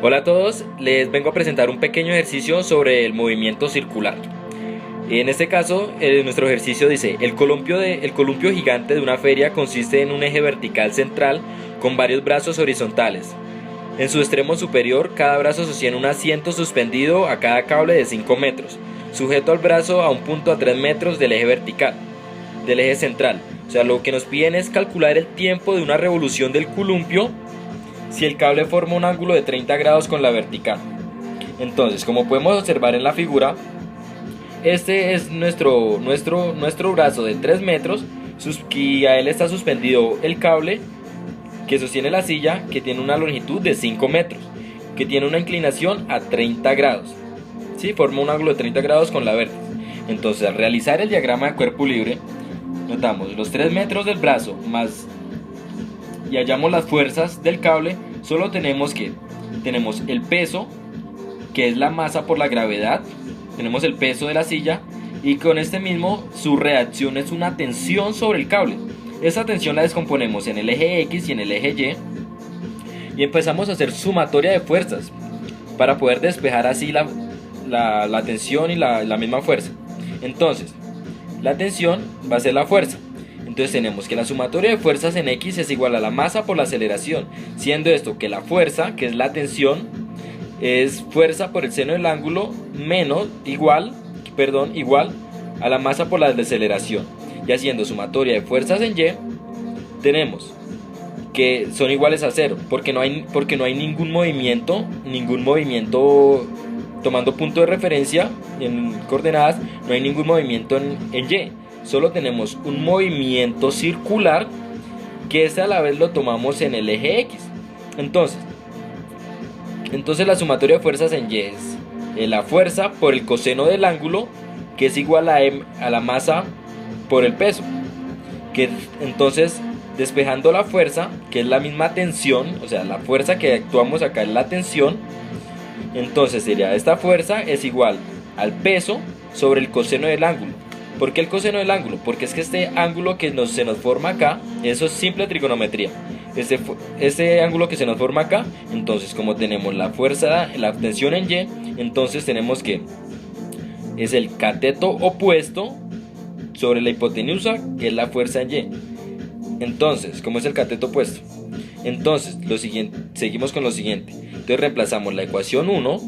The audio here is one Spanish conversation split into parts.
Hola a todos, les vengo a presentar un pequeño ejercicio sobre el movimiento circular. En este caso, nuestro ejercicio dice, el columpio gigante de una feria consiste en un eje vertical central con varios brazos horizontales. En su extremo superior, cada brazo sostiene un asiento suspendido a cada cable de 5 metros, sujeto al brazo a un punto a 3 metros del eje vertical, del eje central. O sea, lo que nos piden es calcular el tiempo de una revolución del columpio si el cable forma un ángulo de 30 grados con la vertical. Entonces, como podemos observar en la figura, este es nuestro brazo de 3 metros y a él está suspendido el cable que sostiene la silla, que tiene una longitud de 5 metros, que tiene una inclinación a 30 grados. ¿Sí? Forma un ángulo de 30 grados con la vértice. Entonces, al realizar el diagrama de cuerpo libre, notamos los 3 metros del brazo más y hallamos las fuerzas del cable. Solo tenemos el peso, que es la masa por la gravedad, tenemos el peso de la silla, y con este mismo su reacción es una tensión sobre el cable. Esa tensión la descomponemos en el eje X y en el eje Y empezamos a hacer sumatoria de fuerzas para poder despejar así la tensión y la misma fuerza. Entonces, la tensión va a ser la fuerza. Entonces tenemos que la sumatoria de fuerzas en X es igual a la masa por la aceleración, siendo esto que la fuerza, que es la tensión, es fuerza por el seno del ángulo igual a la masa por la deceleración. Y haciendo sumatoria de fuerzas en Y, tenemos que son iguales a cero, porque no hay ningún movimiento tomando punto de referencia en coordenadas, no hay ningún movimiento en Y. Solo tenemos un movimiento circular, que a la vez lo tomamos en el eje X. Entonces la sumatoria de fuerzas en Y es la fuerza por el coseno del ángulo, que es igual a la masa por el peso. Entonces, despejando la fuerza, que es la misma tensión, o sea, la fuerza que actuamos acá es la tensión, entonces sería esta fuerza es igual al peso sobre el coseno del ángulo. ¿Por qué el coseno del ángulo? Porque es que este ángulo que se nos forma acá, eso es simple trigonometría. Este ángulo que se nos forma acá, entonces como tenemos la fuerza, la tensión en Y, entonces tenemos que es el cateto opuesto sobre la hipotenusa, que es la fuerza en Y. Entonces, ¿cómo es el cateto opuesto? Entonces, seguimos con lo siguiente. Entonces reemplazamos la ecuación 1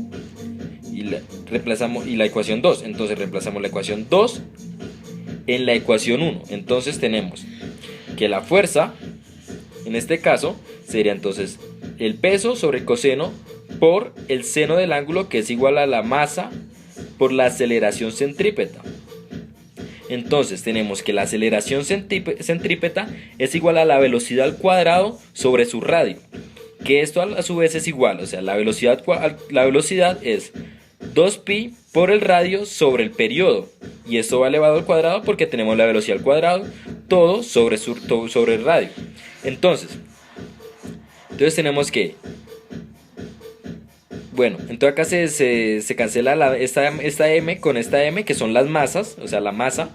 y la ecuación 2. Entonces reemplazamos la ecuación 2 en la ecuación 1. Entonces tenemos que la fuerza, en este caso, sería entonces el peso sobre el coseno por el seno del ángulo, que es igual a la masa por la aceleración centrípeta. Entonces tenemos que la aceleración centrípeta es igual a la velocidad al cuadrado sobre su radio, que esto a su vez es igual, o sea, la velocidad es 2pi por el radio sobre el periodo, y esto va elevado al cuadrado porque tenemos la velocidad al cuadrado, todo sobre el radio. Entonces tenemos que, entonces acá se cancela esta m con esta m, que son las masas, o sea, la masa,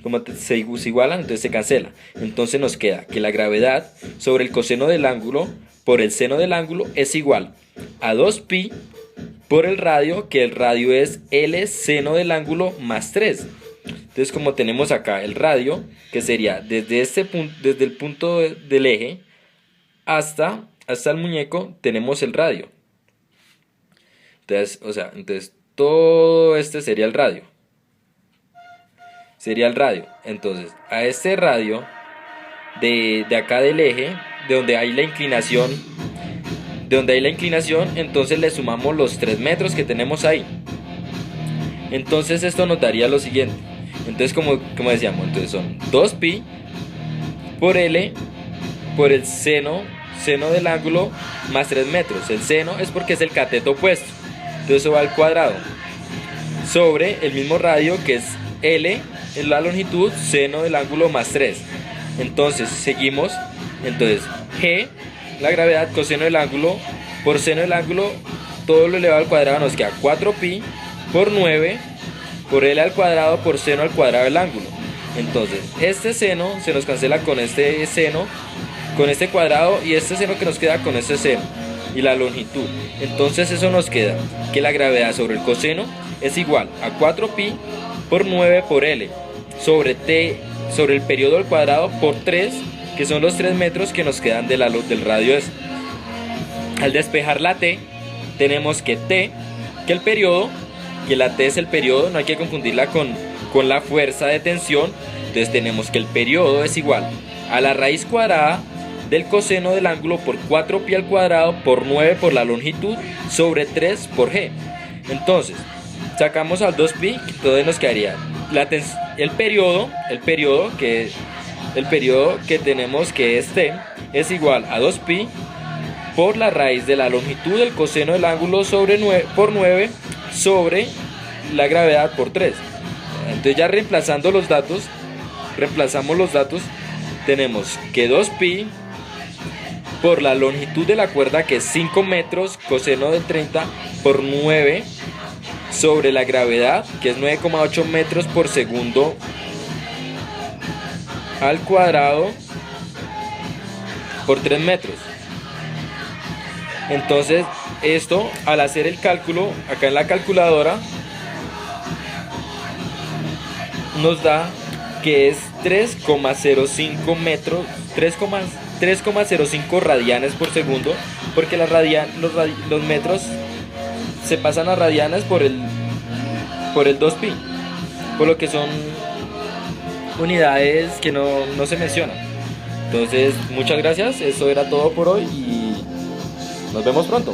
como se igualan, entonces se cancela. Entonces nos queda que la gravedad sobre el coseno del ángulo por el seno del ángulo es igual a 2pi por el radio, que el radio es L seno del ángulo más 3. Entonces, como tenemos acá el radio, que sería desde el punto del eje hasta el muñeco, tenemos el radio. Entonces todo este sería el radio. Entonces, a este radio de acá del eje, de donde hay la inclinación, entonces le sumamos los 3 metros que tenemos ahí. Entonces esto nos daría lo siguiente. Entonces, como decíamos, entonces son 2pi por L por el seno del ángulo más 3 metros. El seno es porque es el cateto opuesto. Entonces eso va al cuadrado sobre el mismo radio, que es L en la longitud, seno del ángulo más 3. Entonces seguimos. Entonces G, la gravedad, coseno del ángulo por seno del ángulo, todo lo elevado al cuadrado, nos queda 4pi por 9 por L al cuadrado por seno al cuadrado del ángulo. Entonces este seno se nos cancela con este seno, con este cuadrado, y este seno que nos queda con este seno. y la longitud. Entonces eso nos queda que la gravedad sobre el coseno es igual a 4pi por 9 por L sobre T sobre el periodo al cuadrado por 3, que son los 3 metros que nos quedan del radio S. Al despejar la T, tenemos que T, que el periodo, que la T es el periodo, no hay que confundirla con la fuerza de tensión. Entonces tenemos que el periodo es igual a la raíz cuadrada del coseno del ángulo por 4pi al cuadrado por 9 por la longitud sobre 3 por G. Entonces, sacamos al 2pi, entonces nos quedaría el periodo que tenemos, que es T, es igual a 2pi por la raíz de la longitud del coseno del ángulo por 9 sobre la gravedad por 3. Entonces ya reemplazamos los datos, tenemos que 2pi por la longitud de la cuerda, que es 5 metros, coseno de 30 por 9 sobre la gravedad, que es 9,8 metros por segundo al cuadrado por 3 metros. Entonces esto, al hacer el cálculo acá en la calculadora, nos da que es 3,05 metros, 3,05 radianes por segundo, porque los metros se pasan a radianes por el 2pi, por lo que son unidades que no se mencionan. Entonces, muchas gracias, eso era todo por hoy y nos vemos pronto.